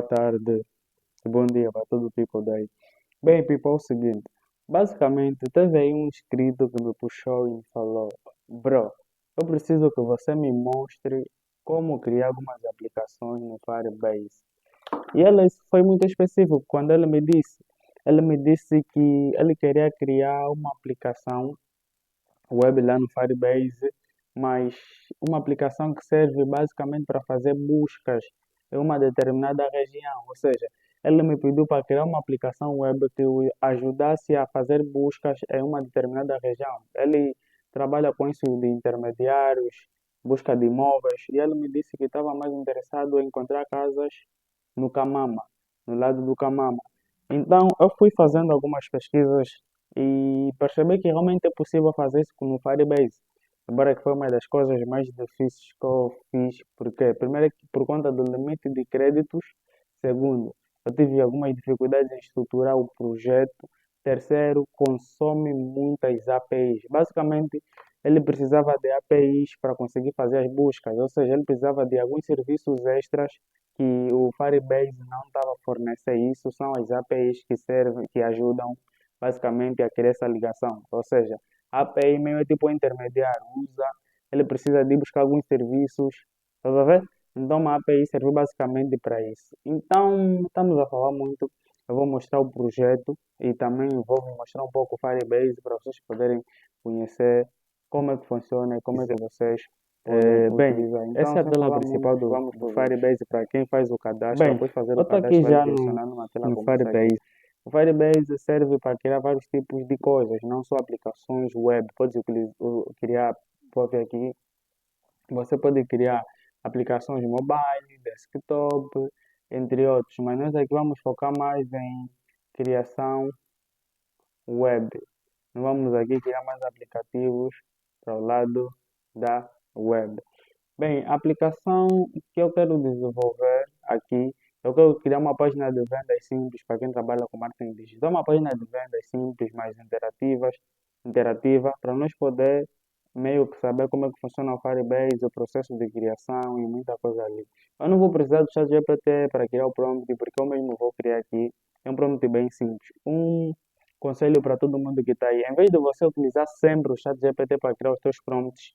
Tarde, bom dia para todo tipo daí. Bem, people, é o seguinte, basicamente teve aí um inscrito que me puxou e falou, bro, eu preciso que você me mostre como criar algumas aplicações no Firebase. E ele foi muito específico quando ele me disse que ele queria criar uma aplicação web lá no Firebase, mas uma aplicação que serve basicamente para fazer buscas em uma determinada região. Ou seja, ele me pediu para criar uma aplicação web que o ajudasse a fazer buscas em uma determinada região. Ele trabalha com isso de intermediários, busca de imóveis, e ele me disse que estava mais interessado em encontrar casas no Camama, no lado do Camama. Então, eu fui fazendo algumas pesquisas e percebi que realmente é possível fazer isso no Firebase. Embora que foi uma das coisas mais difíceis que eu fiz, porque primeiro é que por conta do limite de créditos, segundo, eu tive algumas dificuldades em estruturar o projeto, terceiro, consome muitas APIs. Basicamente, ele precisava de APIs para conseguir fazer as buscas, ou seja, ele precisava de alguns serviços extras que o Firebase não estava a fornecer. Isso são as APIs que servem, que ajudam basicamente a criar essa ligação. Ou seja, a API mesmo é tipo um intermediário, ele precisa de buscar alguns serviços, tá a ver? Então uma API serve basicamente para isso. Então, estamos a falar muito, eu vou mostrar o projeto e também vou mostrar um pouco o Firebase para vocês poderem conhecer como é que funciona e como é que vocês podem utilizar. Então, essa é a tela principal do Firebase para quem faz o cadastro, bem, depois fazer o cadastro vai direcionar numa tela no Firebase. O Firebase serve para criar vários tipos de coisas, não só aplicações web. Criar, pode ver aqui, você pode criar aplicações mobile, desktop, entre outros. Mas nós aqui vamos focar mais em criação web. Não vamos aqui criar mais aplicativos para o lado da web. Bem, a aplicação que eu quero desenvolver aqui, eu quero criar uma página de vendas simples para quem trabalha com marketing digital, uma página de vendas simples, mais interativa, para nós poder meio que saber como é que funciona o Firebase, o processo de criação e muita coisa ali. Eu não vou precisar do ChatGPT para criar o prompt, porque eu mesmo vou criar aqui. É um prompt bem simples. Um conselho para todo mundo que está aí, em vez de você utilizar sempre o ChatGPT para criar os teus prompts,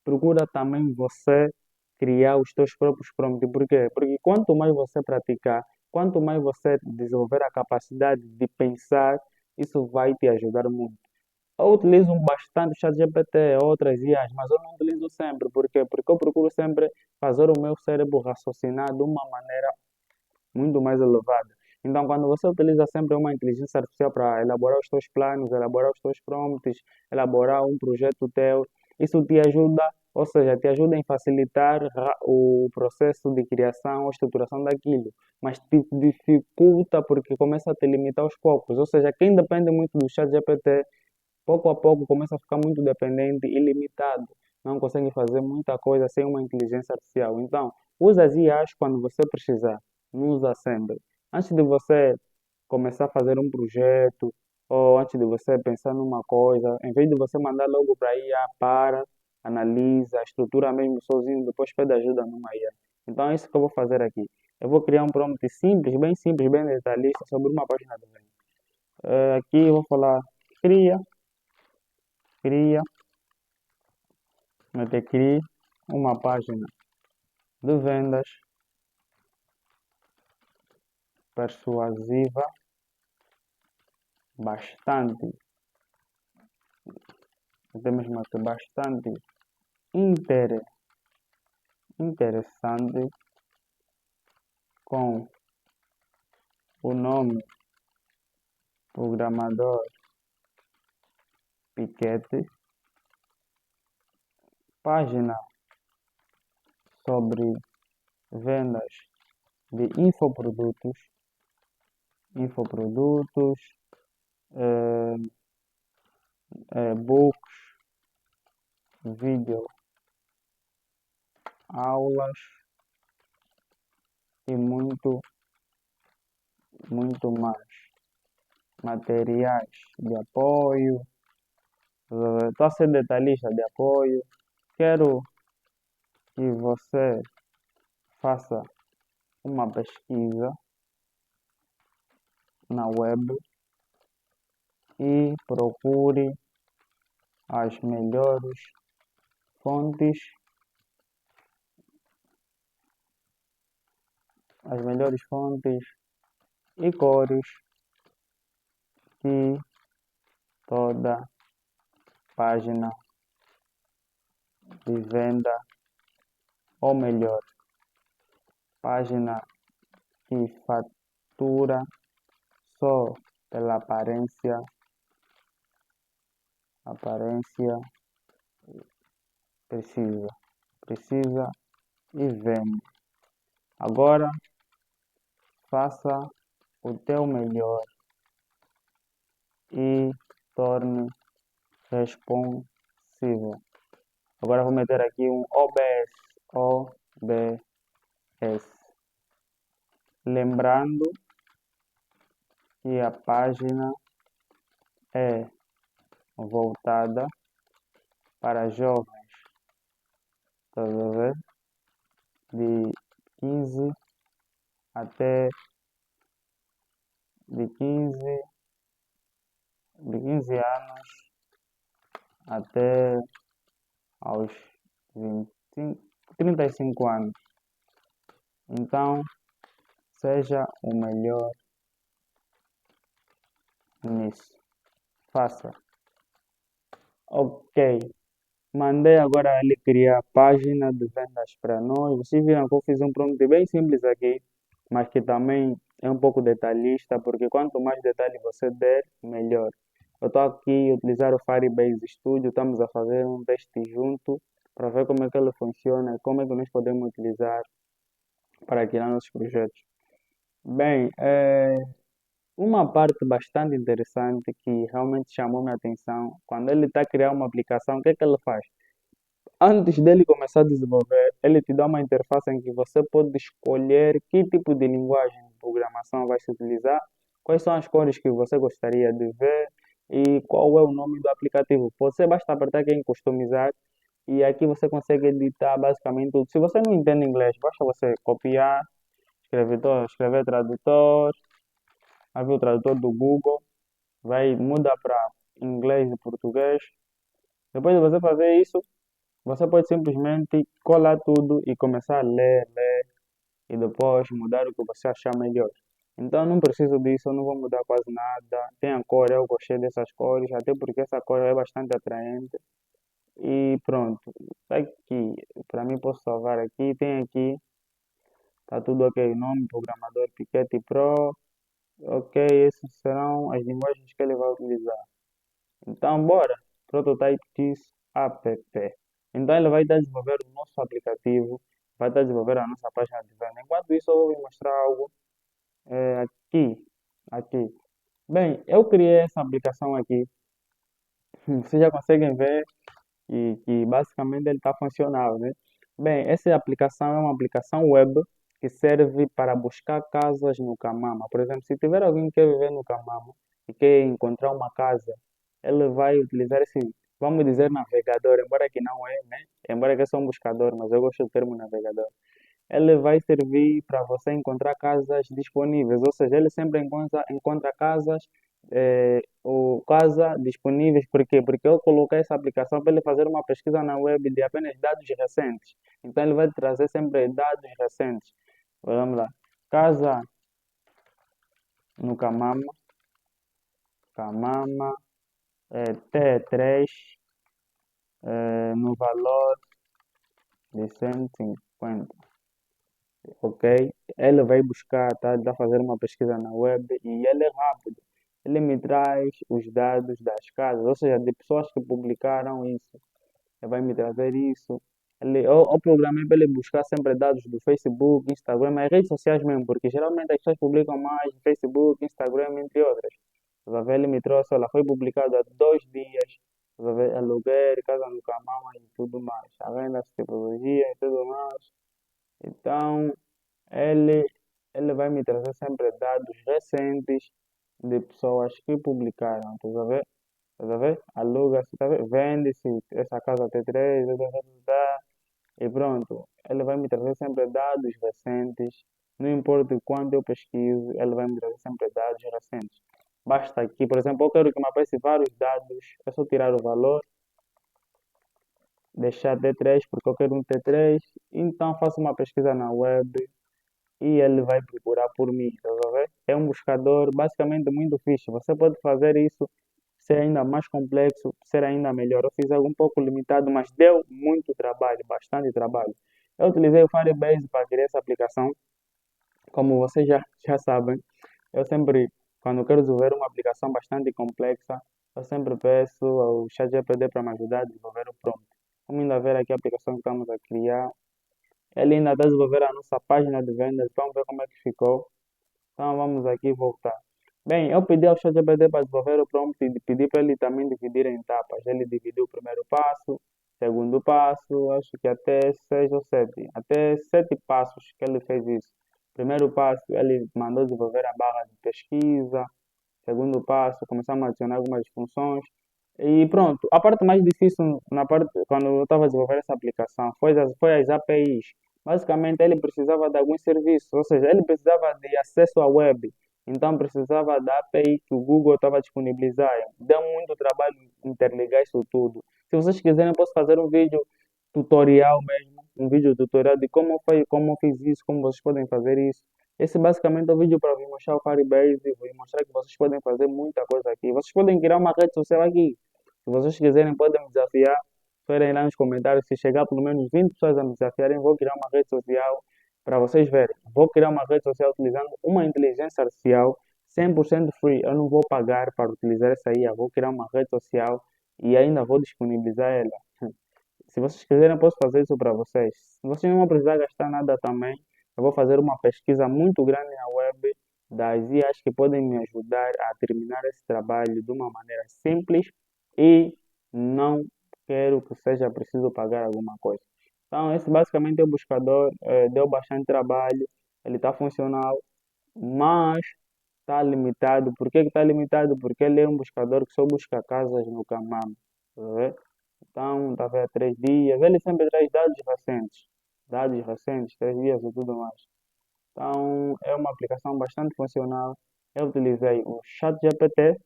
procura também você criar os teus próprios prompts. Por quê? Porque quanto mais você praticar, quanto mais você desenvolver a capacidade de pensar, isso vai te ajudar muito. Eu utilizo bastante o ChatGPT, outras IAs, mas eu não utilizo sempre. Por quê? Porque eu procuro sempre fazer o meu cérebro raciocinar de uma maneira muito mais elevada. Então, quando você utiliza sempre uma inteligência artificial para elaborar os seus planos, elaborar os seus prompts, elaborar um projeto teu, isso te ajuda, ou seja, te ajuda em facilitar o processo de criação ou estruturação daquilo, mas te dificulta porque começa a te limitar aos poucos. Ou seja, quem depende muito do chat GPT, pouco a pouco começa a ficar muito dependente e limitado. Não consegue fazer muita coisa sem uma inteligência artificial. Então, usa as IAs quando você precisar, não usa sempre. Antes de você começar a fazer um projeto, ou antes de você pensar numa coisa, em vez de você mandar logo para a IA, analisa, estrutura mesmo sozinho, depois pede ajuda numa IA. Então, é isso que eu vou fazer aqui. Eu vou criar um prompt simples, bem detalhista sobre uma página de venda. Aqui eu vou falar, cria, cria, até crie uma página de vendas persuasiva, bastante, até mesmo que bastante inter, interessante, com o nome programador Piquete, página sobre vendas de infoprodutos, eh, books, vídeo, aulas e muito mais. Materiais de apoio, estou a ser detalhista de apoio. Quero que você faça uma pesquisa na web e procure as melhores fontes, e cores que toda página de venda, ou melhor, página que fatura só pela aparência precisa e vende. Agora faça o teu melhor e torne responsivo. Agora vou meter aqui um OBS. Lembrando que a página é voltada para jovens, tá vendo? De 15 até de 15 anos até aos 35 anos. Então, seja o melhor nisso. Faça. Ok. Mandei agora ele criar a página de vendas para nós. Vocês viram que eu fiz um prompt bem simples aqui, mas que também é um pouco detalhista, porque quanto mais detalhe você der, melhor. Eu estou aqui a utilizar o Firebase Studio, estamos a fazer um teste junto para ver como é que ele funciona e como é que nós podemos utilizar para criar nossos projetos. Bem, uma parte bastante interessante que realmente chamou minha atenção, quando ele está a criar uma aplicação, o que é que ele faz? Antes dele começar a desenvolver, ele te dá uma interface em que você pode escolher que tipo de linguagem de programação vai se utilizar, quais são as cores que você gostaria de ver e qual é o nome do aplicativo. Você basta apertar aqui em customizar e aqui você consegue editar basicamente tudo. Se você não entende inglês, basta você copiar, escrever tradutor, abrir o tradutor do Google, vai mudar para inglês e português. Depois de você fazer isso, você pode simplesmente colar tudo e começar a ler e depois mudar o que você achar melhor. Então não preciso disso, eu não vou mudar quase nada. Tem a cor, eu gostei dessas cores, até porque essa cor é bastante atraente. E pronto, tá aqui, para mim posso salvar aqui, tem aqui, tá tudo ok, nome, programador Piketty Pro, ok, essas serão as linguagens que ele vai utilizar. Então, bora. Prototype Kiss app. Então, ele vai estar a desenvolver o nosso aplicativo, vai estar a desenvolver a nossa página de venda. Enquanto isso, eu vou lhe mostrar algo aqui. Aqui. Bem, eu criei essa aplicação aqui. Vocês já conseguem ver que basicamente ele está funcional, né? Bem, essa aplicação é uma aplicação web que serve para buscar casas no Camama. Por exemplo, se tiver alguém que quer viver no Camama e quer encontrar uma casa, ele vai utilizar esse, vamos dizer, navegador, embora que não é, né? Embora que é só um buscador, mas eu gosto do termo navegador. Ele vai servir para você encontrar casas disponíveis, ou seja, ele sempre encontra casas ou casa disponíveis. Por quê? Porque eu coloquei essa aplicação para ele fazer uma pesquisa na web de apenas dados recentes. Então ele vai trazer sempre dados recentes. Vamos lá. Casa no Camama, T3, no valor de 150. Ok? Ele vai buscar, tá a fazer uma pesquisa na web e ele é rápido. Ele me traz os dados das casas, ou seja, de pessoas que publicaram isso. Ele vai me trazer isso. Eu programei para ele buscar sempre dados do Facebook, Instagram, as redes sociais mesmo, porque geralmente as pessoas publicam mais no Facebook, Instagram, entre outras. Vai ver, ele me trouxe, ela foi publicada há 2 dias. Vai ver, aluguel, casa no Camama e tudo mais. A venda, tipologia e tudo mais. Então, ele, ele vai me trazer sempre dados recentes de pessoas que publicaram. Estás a ver? Estás a ver? Aluga-se, tá a ver? Vende-se essa casa T3, e pronto. Ele vai me trazer sempre dados recentes Não importa quanto eu pesquiso, ele vai me trazer sempre dados recentes. Basta aqui, por exemplo, eu quero que me apareça vários dados, é só tirar o valor, deixar T3, porque eu quero um T3, então faço uma pesquisa na web e ele vai procurar por mim, tá a ver? É um buscador basicamente muito fixe. Você pode fazer isso ser ainda mais complexo, ser ainda melhor. Eu fiz algo um pouco limitado, mas deu muito trabalho, bastante trabalho. Eu utilizei o Firebase para criar essa aplicação. Como vocês já sabem, eu sempre, quando quero desenvolver uma aplicação bastante complexa, eu sempre peço ao ChatGPT para me ajudar a desenvolver o prompt. Vamos ainda ver aqui a aplicação que estamos a criar. Ele ainda está a desenvolver a nossa página de vendas. Vamos ver como é que ficou. Então vamos aqui voltar. Bem, eu pedi ao ChatGPT para desenvolver o prompt e pedi para ele também dividir em etapas. Ele dividiu o primeiro passo, segundo passo, acho que até 6 ou 7. Até 7 passos que ele fez isso. Primeiro passo, ele mandou desenvolver a barra de pesquisa. Segundo passo, começamos a adicionar algumas funções. E pronto, a parte mais difícil na parte, quando eu estava a desenvolver essa aplicação foi as APIs. Basicamente, ele precisava de alguns serviços, ou seja, ele precisava de acesso à web. Então, precisava da API que o Google estava a disponibilizar. Deu muito trabalho interligar isso tudo. Se vocês quiserem, eu posso fazer um vídeo tutorial mesmo, um vídeo tutorial de como eu fiz isso, como vocês podem fazer isso. Esse basicamente é o vídeo para vos mostrar o Firebase e vos mostrar que vocês podem fazer muita coisa aqui. Vocês podem criar uma rede social aqui. Se vocês quiserem, podem me desafiar. Esperem lá nos comentários. Se chegar pelo menos 20 pessoas a me desafiarem, vou criar uma rede social para vocês verem. Vou criar uma rede social utilizando uma inteligência artificial 100% free. Eu não vou pagar para utilizar essa IA. Vou criar uma rede social e ainda vou disponibilizar ela. Se vocês quiserem, eu posso fazer isso para vocês. Se vocês não vão precisar gastar nada também, eu vou fazer uma pesquisa muito grande na web das IAs que podem me ajudar a terminar esse trabalho de uma maneira simples e não quero que seja preciso pagar alguma coisa. Então, esse basicamente é o buscador. Deu bastante trabalho, ele está funcional, mas está limitado. Por que está limitado? Porque ele é um buscador que só busca casas no Camam. Tá vendo? Então, estava há 3 dias. Ele sempre traz dados recentes. Dados recentes, 3 dias e tudo mais. Então, é uma aplicação bastante funcional. Eu utilizei o ChatGPT,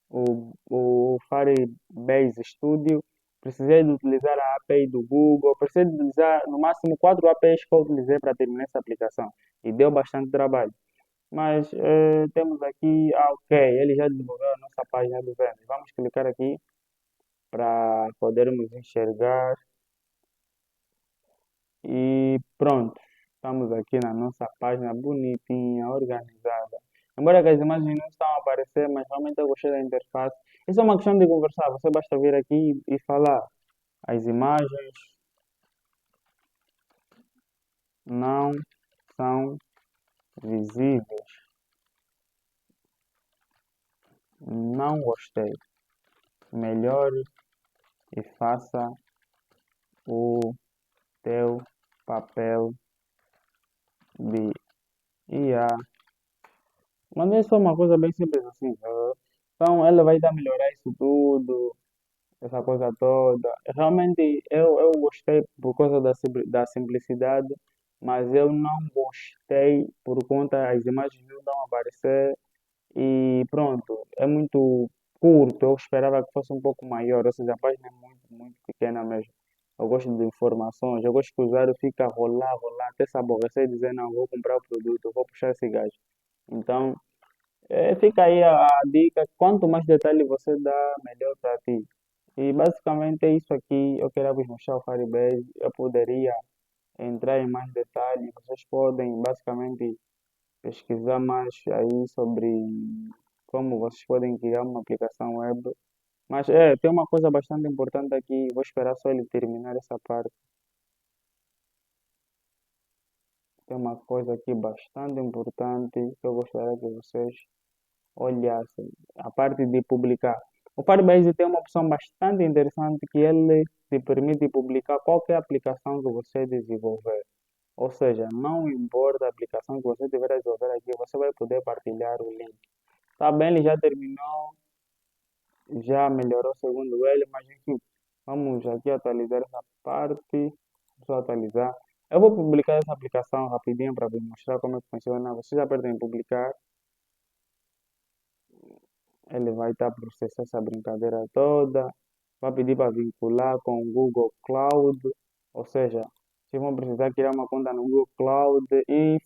o Firebase Studio. Precisei de utilizar a API do Google. Precisei de utilizar no máximo 4 APIs que eu utilizei para terminar essa aplicação. E deu bastante trabalho. Mas temos aqui, ok, ele já desenvolveu a nossa página de vendas. Vamos clicar aqui para podermos enxergar. E pronto, estamos aqui na nossa página bonitinha, organizada. Embora que as imagens não estão a aparecer, mas realmente eu gostei da interface. Isso é uma questão de conversar, você basta vir aqui e falar. As imagens não são visíveis. Não gostei. Melhore e faça o teu papel de IA. Mas é só uma coisa bem simples assim, tá vendo? Então ela vai dar melhorar isso tudo, essa coisa toda. Realmente eu gostei por causa da simplicidade, mas eu não gostei por conta as imagens não dão a aparecer e pronto, é muito curto. Eu esperava que fosse um pouco maior, ou seja, a página é muito, muito pequena mesmo. Eu gosto de informações, eu gosto que o usuário fica a rolar, rolar, até se aborrecer e dizer, não, vou comprar o produto, vou puxar esse gajo. Então, fica aí a dica, quanto mais detalhe você dá, melhor para ti. E basicamente é isso aqui, eu queria vos mostrar o Firebase, eu poderia entrar em mais detalhes, vocês podem basicamente pesquisar mais aí sobre como vocês podem criar uma aplicação web. Mas tem uma coisa bastante importante aqui, vou esperar só ele terminar essa parte. Tem uma coisa aqui bastante importante que eu gostaria que vocês olhassem. A parte de publicar. O Firebase tem uma opção bastante interessante que ele te permite publicar qualquer aplicação que você desenvolver. Ou seja, não importa a aplicação que você tiver a desenvolver aqui, você vai poder partilhar o link. Tá bem, ele já terminou, já melhorou segundo ele, mas enfim, vamos aqui atualizar essa parte. Só atualizar. Eu vou publicar essa aplicação rapidinho para vos mostrar como é que funciona. Vocês apertam em publicar, ele vai estar a processar essa brincadeira toda. Vai pedir para vincular com o Google Cloud, ou seja, vocês vão precisar criar uma conta no Google Cloud. E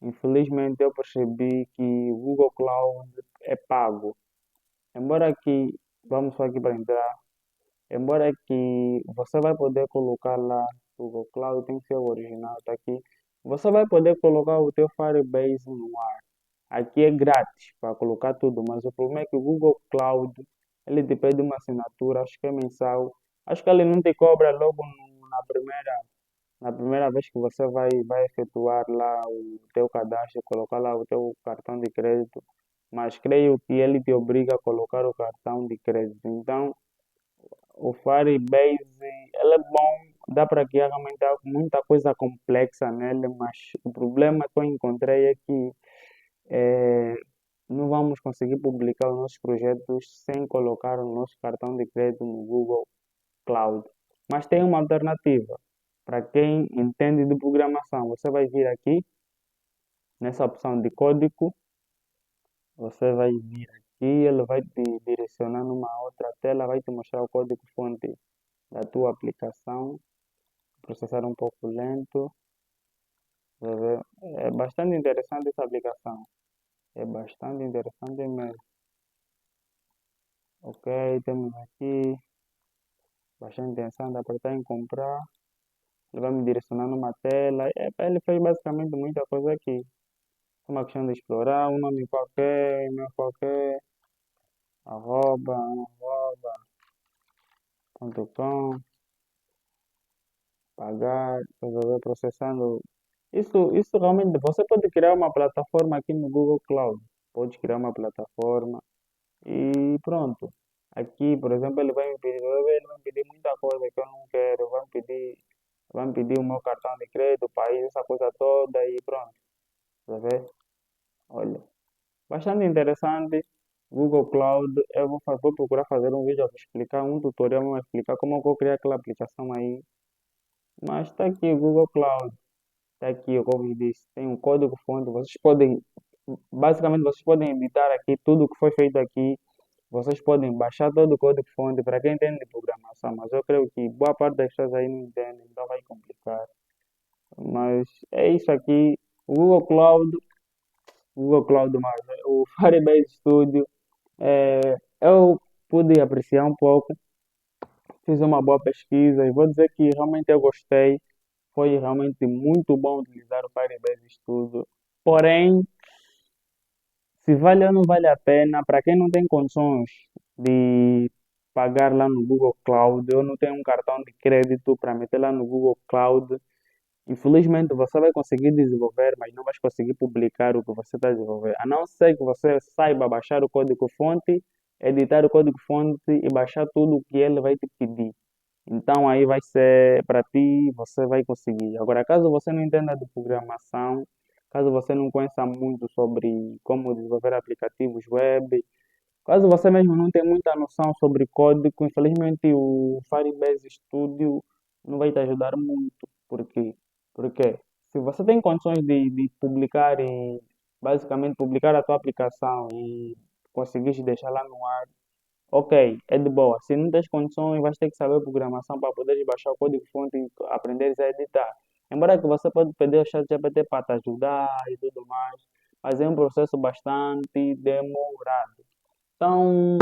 infelizmente eu percebi que o Google Cloud é pago. Embora que, vamos só aqui para entrar, embora que você vai poder colocar lá o Google Cloud, tem que ser o original, tá aqui. Você vai poder colocar o teu Firebase no ar. Aqui é grátis para colocar tudo, mas o problema é que o Google Cloud, ele te pede uma assinatura, acho que é mensal. Acho que ele não te cobra logo na primeira vez que você vai efetuar lá o teu cadastro, colocar lá o teu cartão de crédito, mas creio que ele te obriga a colocar o cartão de crédito. Então, o Firebase, ele é bom, dá para criar realmente muita coisa complexa nele, mas o problema que eu encontrei é que eh, não vamos conseguir publicar os nossos projetos sem colocar o nosso cartão de crédito no Google Cloud. Mas tem uma alternativa. Para quem entende de programação, você vai vir aqui nessa opção de código, você vai vir aqui, ele vai te direcionar numa outra tela, vai te mostrar o código-fonte da tua aplicação. Processar um pouco lento. Vai ver. É bastante interessante essa aplicação. É bastante interessante mesmo. Ok, temos aqui. Bastante interessante. Apertar em comprar. Ele vai me direcionar numa tela. Ele fez basicamente muita coisa aqui. É uma questão de explorar um nome qualquer, e-mail qualquer, arroba.com, pagar, resolver processando. Isso realmente, você pode criar uma plataforma aqui no Google Cloud. Pode criar uma plataforma e pronto. Aqui, por exemplo, ele vai me pedir muita coisa que eu não quero. Vai me pedir o meu cartão de crédito, o país, essa coisa toda e pronto. Tá vendo? Olha. Bastante interessante. Google Cloud. Eu vou procurar fazer um vídeo para explicar, um tutorial para explicar como eu vou criar aquela aplicação aí. Mas está aqui o Google Cloud. Está aqui, como eu disse, tem um código-fonte. Basicamente, vocês podem editar aqui tudo que foi feito aqui. Vocês podem baixar todo o código-fonte para quem entende de programação. Mas eu creio que boa parte das pessoas aí não entende, então vai complicar. Mas é isso aqui. O Google Cloud, mas o Firebase Studio. Eu pude apreciar um pouco, fiz uma boa pesquisa e vou dizer que realmente eu gostei. Foi realmente muito bom utilizar o Firebase Studio. Porém, se vale ou não vale a pena, para quem não tem condições de pagar lá no Google Cloud, eu não tenho um cartão de crédito para meter lá no Google Cloud. Infelizmente, você vai conseguir desenvolver, mas não vai conseguir publicar o que você está desenvolvendo. A não ser que você saiba baixar o código-fonte, editar o código-fonte e baixar tudo o que ele vai te pedir. Então, aí vai ser para ti, você vai conseguir. Agora, caso você não entenda de programação, caso você não conheça muito sobre como desenvolver aplicativos web, caso você mesmo não tenha muita noção sobre código, infelizmente o Firebase Studio não vai te ajudar muito. Por quê? Porque se você tem condições de publicar e basicamente publicar a tua aplicação e conseguires deixar lá no ar, ok, é de boa. Se não tens condições, vais ter que saber programação para poderes baixar o código-fonte e aprenderes a editar. Embora que você pode pedir ao ChatGPT para te ajudar e tudo mais, mas é um processo bastante demorado. Então,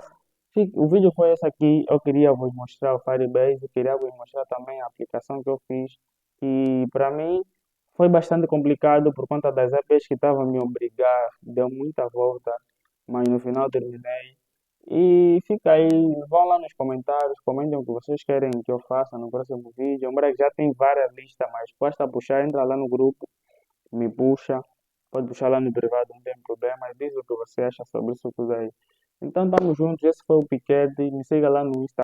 o vídeo foi esse aqui. Eu queria vos mostrar o Firebase, queria vos mostrar também a aplicação que eu fiz. E para mim foi bastante complicado por conta das APIs que estavam a me obrigar, deu muita volta, mas no final terminei. E fica aí, vão lá nos comentários, comentem o que vocês querem que eu faça no próximo vídeo. Embora que já tem várias listas, mas basta puxar, entra lá no grupo, me puxa, pode puxar lá no privado, não tem problema, e diz o que você acha sobre isso tudo aí. Então, tamo juntos. Esse foi o Piquete. Me siga lá no Instagram.